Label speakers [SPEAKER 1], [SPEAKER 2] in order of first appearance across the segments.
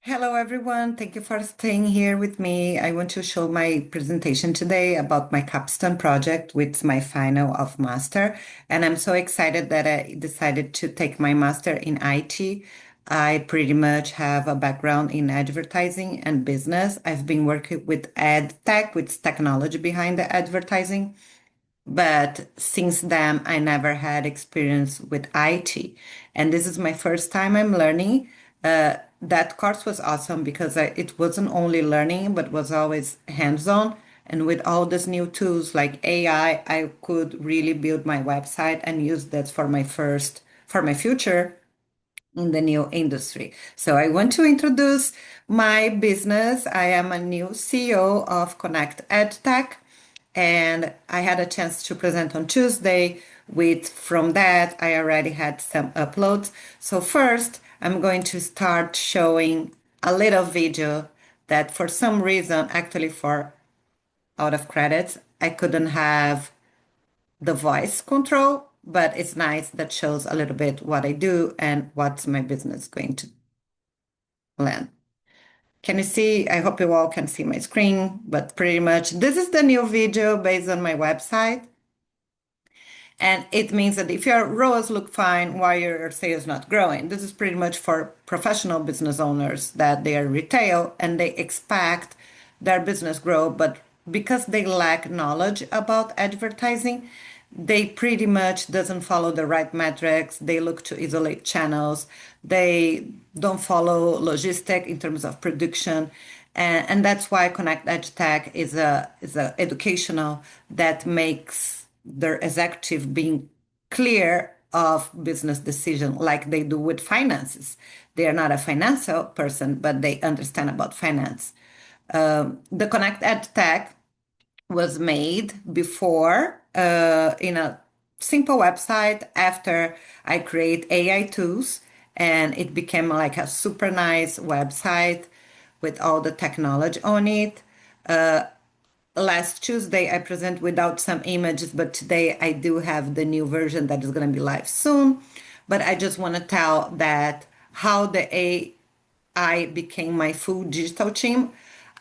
[SPEAKER 1] Hello, everyone. Thank you for staying here with me. I want to show my presentation today about my capstone project, which is my final of master. And I'm so excited that I decided to take my master in IT. I pretty much have a background in advertising and business. I've been working with ad tech, with technology behind the advertising. But since then, I never had experience with IT. And this is my first time I'm learning. That course was awesome because it wasn't only learning, but was always hands-on. And with all these new tools like AI, I could really build my website and use that for my future in the new industry. So I want to introduce my business. I am a new CEO of Connect EdTech, and I had a chance to present on Tuesday. From that, I already had some uploads. So first, I'm going to start showing a little video that for some reason, actually for out of credits, I couldn't have the voice control, but it's nice that shows a little bit what I do and what's my business going to land. Can you see? I hope you all can see my screen, but pretty much this is the new video based on my website. And it means that if your ROAS look fine, why your sales not growing? This is pretty much for professional business owners that they are retail and they expect their business grow, but because they lack knowledge about advertising, they pretty much doesn't follow the right metrics. They look to isolate channels. They don't follow logistic in terms of production. And that's why Connect EdTech is a educational that makes their executive being clear of business decision like they do with finances. They are not a financial person, but they understand about finance. The Connect EdTech was made before in a simple website after I create AI tools, and it became like a super nice website with all the technology on it. Last Tuesday I present without some images, but today I do have the new version that is going to be live soon. But I just want to tell that how the AI became my full digital team.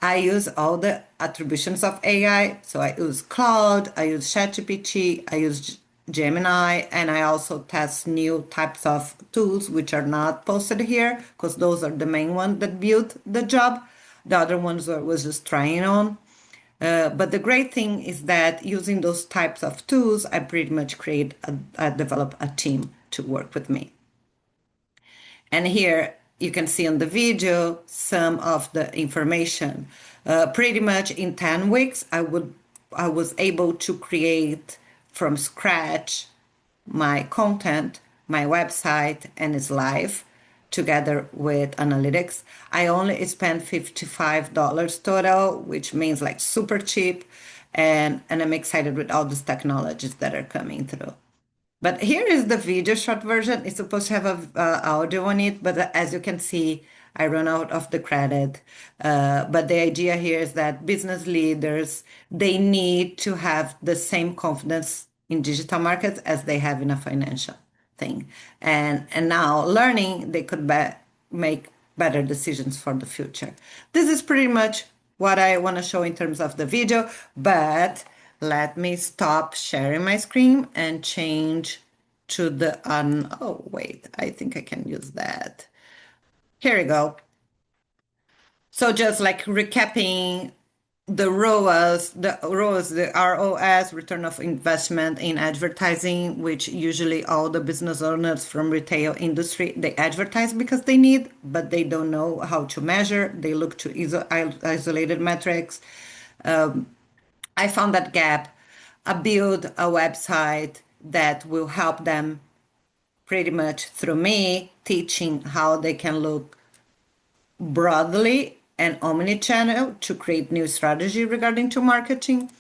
[SPEAKER 1] I use all the attributions of AI. So I use Cloud, I use ChatGPT, I use Gemini, and I also test new types of tools which are not posted here because those are the main ones that built the job. The other ones was just trying on. But the great thing is that using those types of tools, I pretty much develop a team to work with me. And here you can see on the video some of the information. Pretty much in 10 weeks, I was able to create from scratch my content, my website, and it's live together with analytics. I only spent $55 total, which means like super cheap. And I'm excited with all these technologies that are coming through. But here is the video short version. It's supposed to have a audio on it, but as you can see, I run out of the credit. But the idea here is that business leaders, they need to have the same confidence in digital markets as they have in a financial thing. And now learning, they could make better decisions for the future. This is pretty much what I want to show in terms of the video, but let me stop sharing my screen and change to the oh wait, I think I can use that. Here we go. So just like recapping the the ROS, return of investment in advertising, which usually all the business owners from retail industry, they advertise because they need, but they don't know how to measure. They look to isolated metrics. I found that gap. I build a website that will help them pretty much through me teaching how they can look broadly and omni-channel to create new strategy regarding to marketing.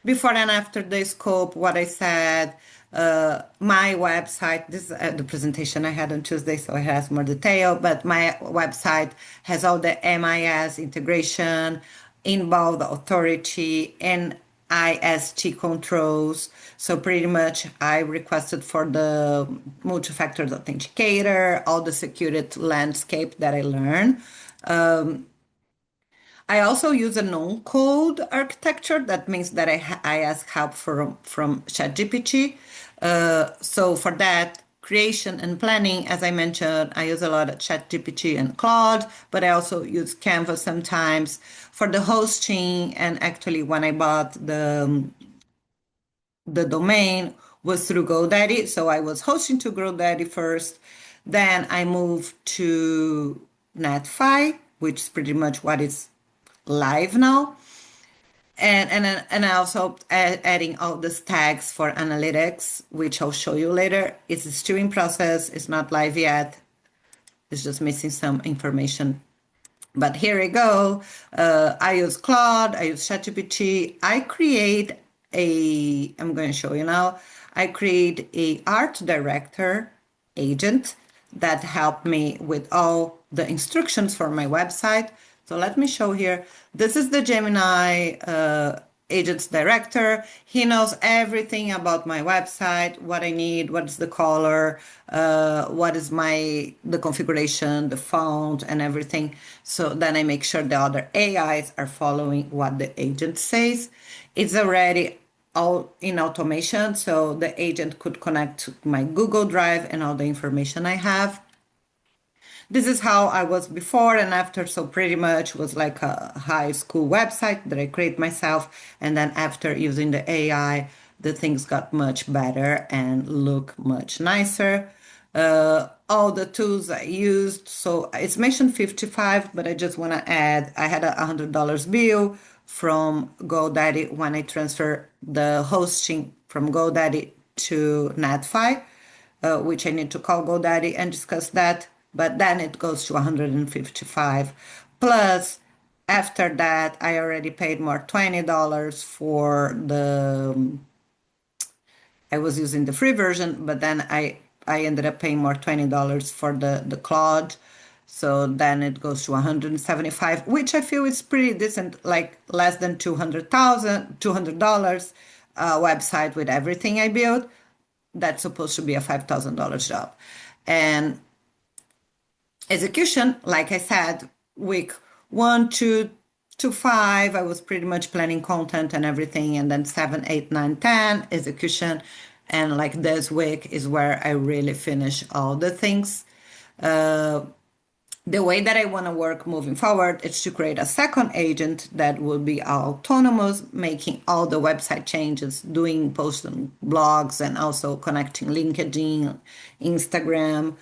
[SPEAKER 1] Before and after the scope, what I said, my website, this is the presentation I had on Tuesday, so it has more detail, but my website has all the MIS integration, inbound authority, and IST controls. So pretty much I requested for the multi-factor authenticator, all the security landscape that I learned. I also use a no-code architecture. That means that I ask help from ChatGPT. So for that, creation and planning, as I mentioned, I use a lot of ChatGPT and Claude, but I also use Canva sometimes for the hosting. And actually, when I bought the domain was through GoDaddy, so I was hosting to GoDaddy first. Then I moved to Netfi, which is pretty much what is live now, and I also adding all these tags for analytics, which I'll show you later. It's still in process. It's not live yet. It's just missing some information. But here we go. I use Claude. I use ChatGPT. I'm going to show you now. I create a art director agent that helped me with all the instructions for my website. So let me show here. This is the Gemini agent's director. He knows everything about my website, what I need, what is the color, what is the configuration, the font, and everything. So then I make sure the other AIs are following what the agent says. It's already all in automation, so the agent could connect to my Google Drive and all the information I have. This is how I was before and after, so pretty much was like a high school website that I create myself, and then after using the AI, the things got much better and look much nicer. All the tools I used, so it's mentioned 55, but I just want to add, I had $100 bill from GoDaddy when I transfer the hosting from GoDaddy to Netfi, which I need to call GoDaddy and discuss that. But then it goes to 155. Plus, after that, I already paid more $20 for I was using the free version, but then I ended up paying more $20 for the Claude. So then it goes to 175, which I feel is pretty decent, like less than $200 website with everything I built. That's supposed to be a $5,000 job. And execution, like I said, week 1 to 5, I was pretty much planning content and everything, and then 7, 8, 9, 10 execution, and like this week is where I really finish all the things. The way that I want to work moving forward is to create a second agent that will be autonomous, making all the website changes, doing posts on blogs, and also connecting LinkedIn, Instagram.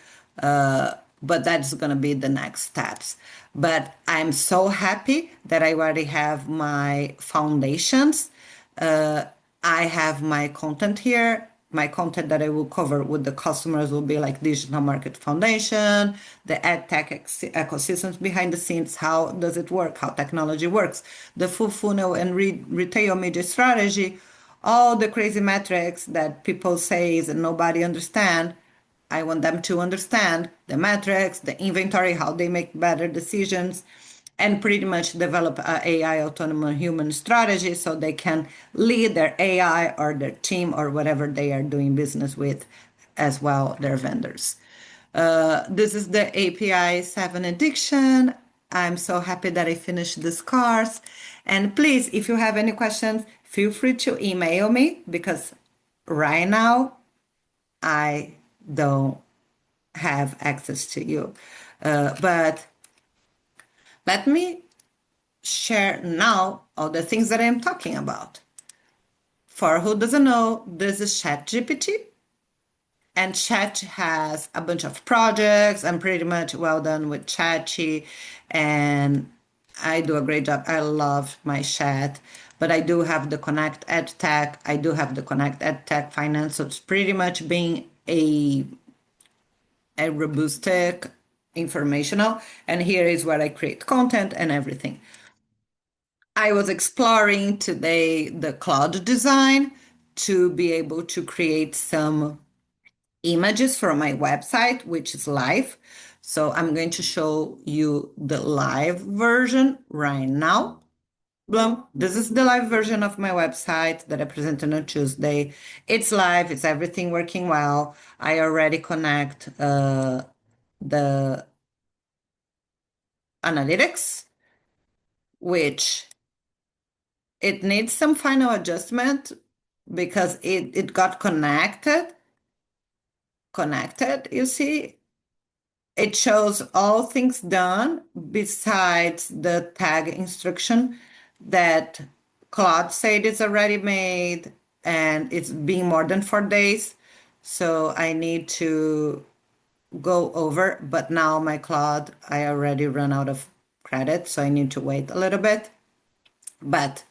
[SPEAKER 1] But that's going to be the next steps. But I'm so happy that I already have my foundations. I have my content here. My content that I will cover with the customers will be like digital market foundation, the ad tech ecosystems behind the scenes, how does it work, how technology works, the full funnel and retail media strategy, all the crazy metrics that people say and nobody understand. I want them to understand the metrics, the inventory, how they make better decisions, and pretty much develop a AI autonomous human strategy so they can lead their AI or their team or whatever they are doing business with, as well their vendors. This is the API 7 edition. I'm so happy that I finished this course. And please, if you have any questions, feel free to email me because right now I don't have access to you. But let me share now all the things that I'm talking about. For who doesn't know, this is ChatGPT. And Chat has a bunch of projects. I'm pretty much well done with Chatty, and I do a great job. I love my Chat, but I do have the Connect EdTech. I do have the Connect EdTech Finance. So it's pretty much being a robust informational. And here is where I create content and everything. I was exploring today the cloud design to be able to create some images from my website, which is live. So I'm going to show you the live version right now. Boom. This is the live version of my website that I presented on Tuesday. It's live. It's everything working well. I already connect the analytics, which it needs some final adjustment because it got connected, you see. It shows all things done besides the tag instruction that Claude said is already made and it's been more than 4 days. So I need to go over, but now my Claude, I already run out of credit, so I need to wait a little bit. But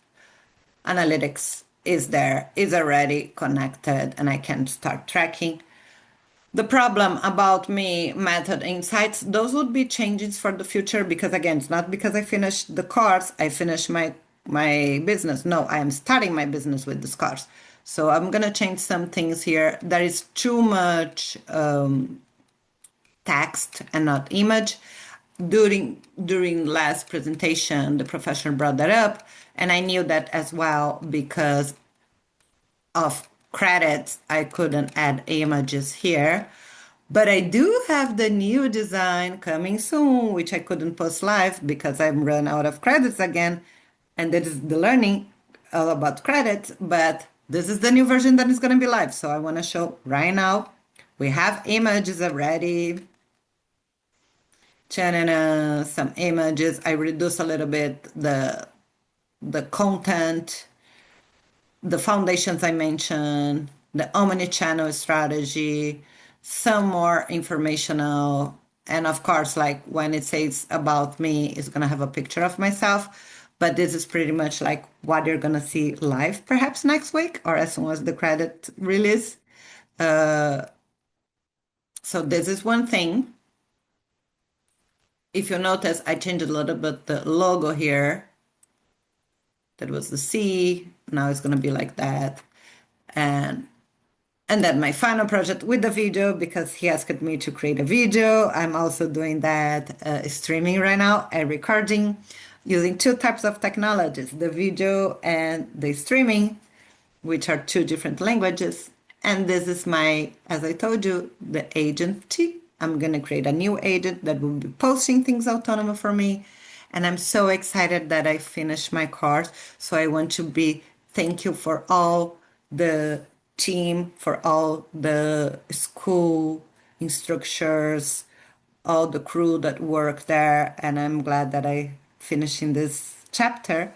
[SPEAKER 1] analytics is there, is already connected, and I can start tracking. The problem about me, method insights, those would be changes for the future because again, it's not because I finished the course, I finished my business. No, I am starting my business with this course. So I'm gonna change some things here. There is too much text and not image. During last presentation, the professor brought that up, and I knew that as well because of credits, I couldn't add images here. But I do have the new design coming soon, which I couldn't post live because I'm run out of credits again. And that is the learning all about credits. But this is the new version that is going to be live. So I want to show right now. We have images already. Some images. I reduce a little bit the content, the foundations I mentioned, the omni-channel strategy, some more informational, and of course, like when it says about me, it's gonna have a picture of myself. But this is pretty much like what you're gonna see live, perhaps next week or as soon as the credit release. So this is one thing. If you notice, I changed a little bit the logo here. That was the C. Now it's gonna be like that. And then my final project with the video, because he asked me to create a video. I'm also doing that streaming right now and recording using two types of technologies, the video and the streaming, which are two different languages. And this is my, as I told you, the agency. I'm going to create a new agent that will be posting things autonomous for me. And I'm so excited that I finished my course. So I want to thank you for all the team, for all the school instructors, all the crew that work there. And I'm glad that I finished in this chapter.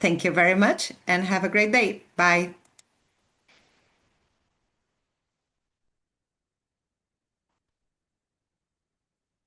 [SPEAKER 1] Thank you very much and have a great day. Bye.